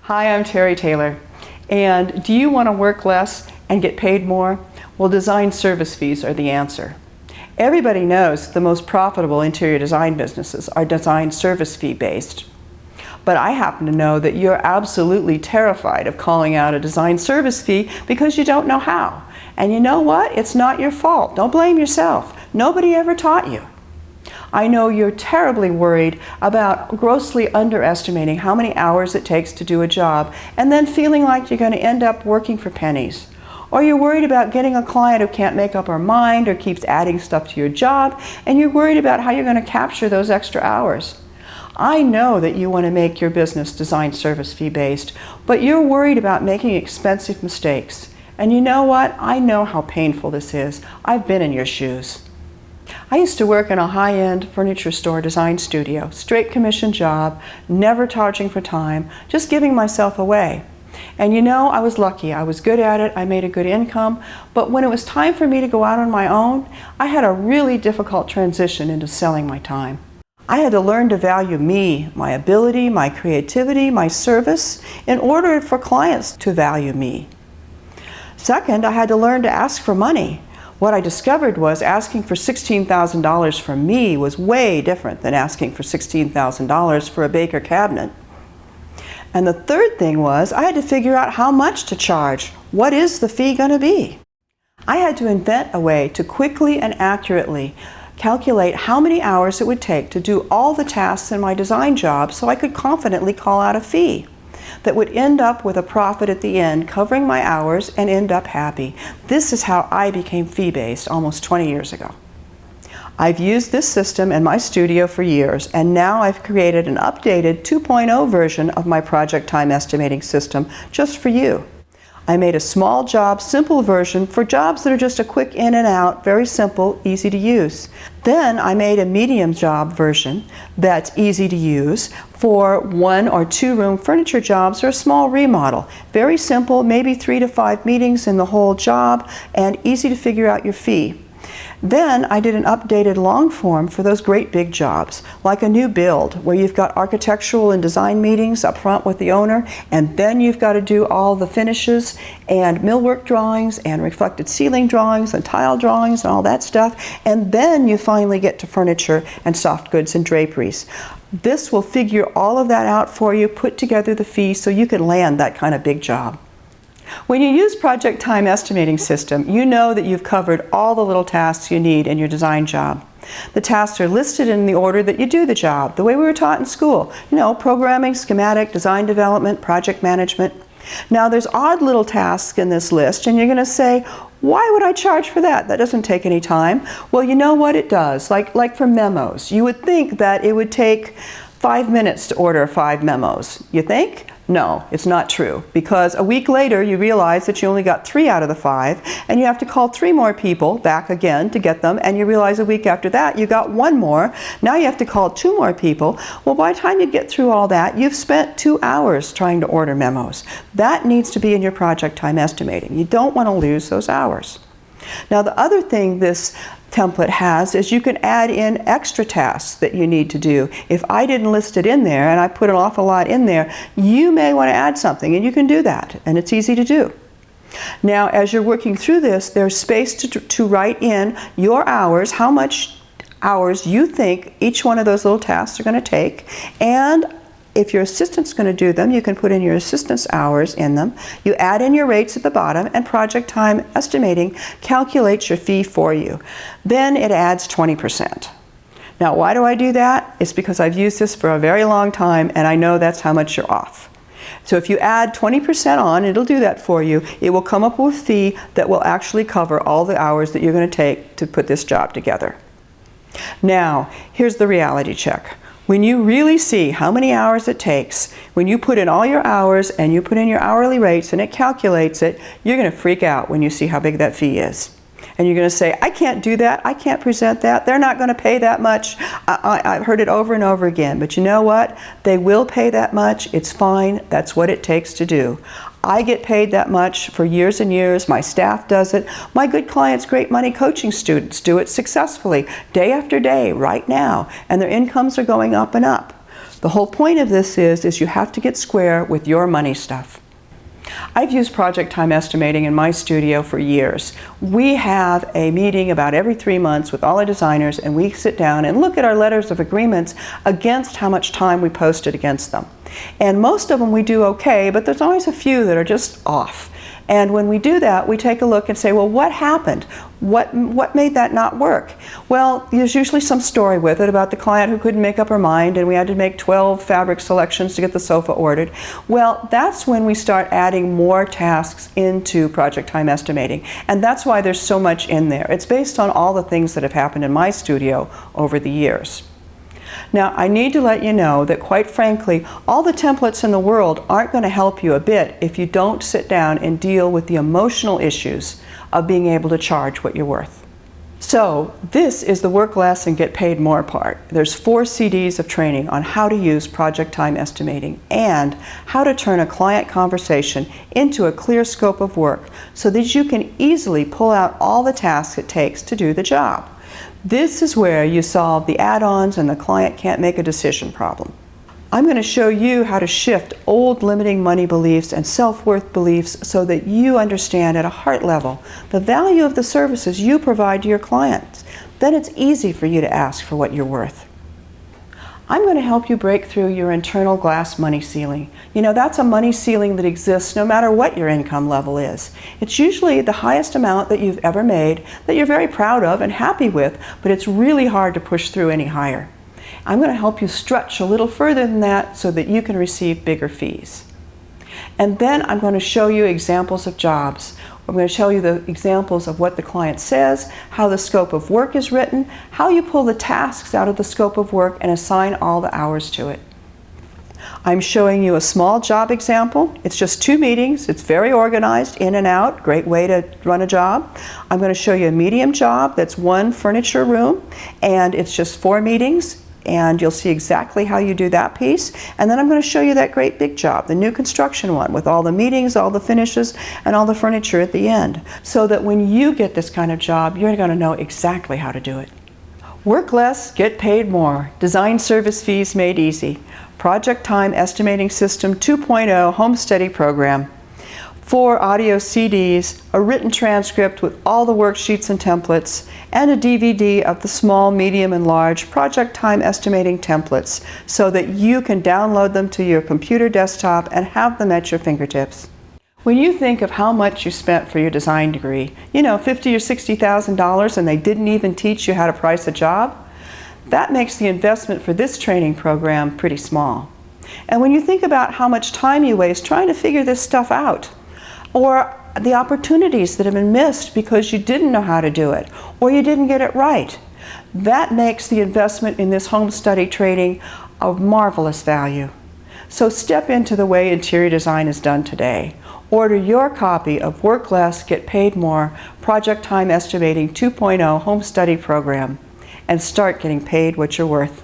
Hi, I'm Terry Taylor. And do you want to work less and get paid more? Well, design service fees are the answer. Everybody knows the most profitable interior design businesses are design service fee based. But I happen to know that you're absolutely terrified of calling out a design service fee because you don't know how. And you know what? It's not your fault. Don't blame yourself. Nobody ever taught you. I know you're terribly worried about grossly underestimating how many hours it takes to do a job and then feeling like you're going to end up working for pennies. Or you're worried about getting a client who can't make up her mind or keeps adding stuff to your job, and you're worried about how you're going to capture those extra hours. I know that you want to make your business design service fee based, but you're worried about making expensive mistakes. And you know what? I know how painful this is. I've been in your shoes. I used to work in a high-end furniture store design studio, straight commission job, never charging for time, just giving myself away. And you know, I was lucky. I was good at it. I made a good income. But when it was time for me to go out on my own, I had a really difficult transition into selling my time. I had to learn to value me, my ability, my creativity, my service, in order for clients to value me. Second, I had to learn to ask for money. What I discovered was asking for $16,000 for me was way different than asking for $16,000 for a Baker cabinet. And the third thing was I had to figure out how much to charge. What is the fee going to be? I had to invent a way to quickly and accurately calculate how many hours it would take to do all the tasks in my design job so I could confidently call out a fee that would end up with a profit at the end, covering my hours, and end up happy. This is how I became fee-based almost 20 years ago. I've used this system in my studio for years, and now I've created an updated 2.0 version of my project time estimating system just for you. I made a small job, simple version for jobs that are just a quick in and out, very simple, easy to use. Then I made a medium job version that's easy to use for 1 or 2 room furniture jobs or a small remodel. Very simple, maybe 3 to 5 meetings in the whole job, and easy to figure out your fee. Then I did an updated long form for those great big jobs, like a new build where you've got architectural and design meetings up front with the owner, and then you've got to do all the finishes and millwork drawings and reflected ceiling drawings and tile drawings and all that stuff, and then you finally get to furniture and soft goods and draperies. This will figure all of that out for you, put together the fee so you can land that kind of big job. When you use Project Time Estimating System, you know that you've covered all the little tasks you need in your design job. The tasks are listed in the order that you do the job, the way we were taught in school. You know, programming, schematic, design development, project management. Now there's odd little tasks in this list, and you're going to say, why would I charge for that? That doesn't take any time. Well, you know what it does. Like for memos, you would think that it would take 5 minutes to order 5 memos. You think? No, it's not true, because a week later you realize that you only got 3 out of the 5, and you have to call 3 more people back again to get them, and you realize a week after that you got 1 more. Now you have to call 2 more people. Well, by the time you get through all that, you've spent 2 hours trying to order memos. That needs to be in your project time estimating. You don't want to lose those hours. Now the other thing this template has is you can add in extra tasks that you need to do. If I didn't list it in there and I put an awful lot in there, you may want to add something, and you can do that, and it's easy to do. Now as you're working through this, there's space to write in your hours, how much hours you think each one of those little tasks are going to take, and if your assistant's going to do them, you can put in your assistant's hours in them. You add in your rates at the bottom, and Project Time Estimating calculates your fee for you. Then it adds 20%. Now why do I do that? It's because I've used this for a very long time, and I know that's how much you're off. So if you add 20% on, it'll do that for you. It will come up with a fee that will actually cover all the hours that you're going to take to put this job together. Now, here's the reality check. When you really see how many hours it takes, when you put in all your hours and you put in your hourly rates and it calculates it, you're going to freak out when you see how big that fee is. And you're going to say, I can't do that, I can't present that, they're not going to pay that much. I've heard it over and over again, but you know what? They will pay that much, it's fine, that's what it takes to do. I get paid that much for years and years, my staff does it, my good clients, great money coaching students do it successfully, day after day, right now, and their incomes are going up and up. The whole point of this is you have to get square with your money stuff. I've used project time estimating in my studio for years. We have a meeting about every 3 months with all our designers, and we sit down and look at our letters of agreements against how much time we posted against them. And most of them we do okay, but there's always a few that are just off. And when we do that, we take a look and say, well, what happened? What made that not work? Well, there's usually some story with it about the client who couldn't make up her mind and we had to make 12 fabric selections to get the sofa ordered. Well, that's when we start adding more tasks into project time estimating. And that's why there's so much in there. It's based on all the things that have happened in my studio over the years. Now, I need to let you know that, quite frankly, all the templates in the world aren't going to help you a bit if you don't sit down and deal with the emotional issues of being able to charge what you're worth. So, this is the work less and get paid more part. There's 4 CDs of training on how to use project time estimating and how to turn a client conversation into a clear scope of work so that you can easily pull out all the tasks it takes to do the job. This is where you solve the add-ons and the client can't make a decision problem. I'm going to show you how to shift old limiting money beliefs and self-worth beliefs so that you understand at a heart level the value of the services you provide to your clients. Then it's easy for you to ask for what you're worth. I'm going to help you break through your internal glass money ceiling. You know, that's a money ceiling that exists no matter what your income level is. It's usually the highest amount that you've ever made that you're very proud of and happy with, but it's really hard to push through any higher. I'm going to help you stretch a little further than that so that you can receive bigger fees. And then I'm going to show you examples of jobs. I'm going to show you the examples of what the client says, how the scope of work is written, how you pull the tasks out of the scope of work and assign all the hours to it. I'm showing you a small job example. It's just 2 meetings. It's very organized, in and out, great way to run a job. I'm going to show you a medium job that's 1 furniture room, and it's just 4 meetings. And you'll see exactly how you do that piece. And then I'm going to show you that great big job, the new construction one, with all the meetings, all the finishes, and all the furniture at the end. So that when you get this kind of job, you're going to know exactly how to do it. Work less, get paid more. Design service fees made easy. Project Time Estimating System 2.0 Home Study Program. 4 audio CDs, a written transcript with all the worksheets and templates, and a DVD of the small, medium, and large project time estimating templates so that you can download them to your computer desktop and have them at your fingertips. When you think of how much you spent for your design degree, you know, $50,000 or $60,000, and they didn't even teach you how to price a job, that makes the investment for this training program pretty small. And when you think about how much time you waste trying to figure this stuff out, or the opportunities that have been missed because you didn't know how to do it, or you didn't get it right, that makes the investment in this home study training of marvelous value. So step into the way interior design is done today. Order your copy of Work Less, Get Paid More, Project Time Estimating 2.0 Home Study Program, and start getting paid what you're worth.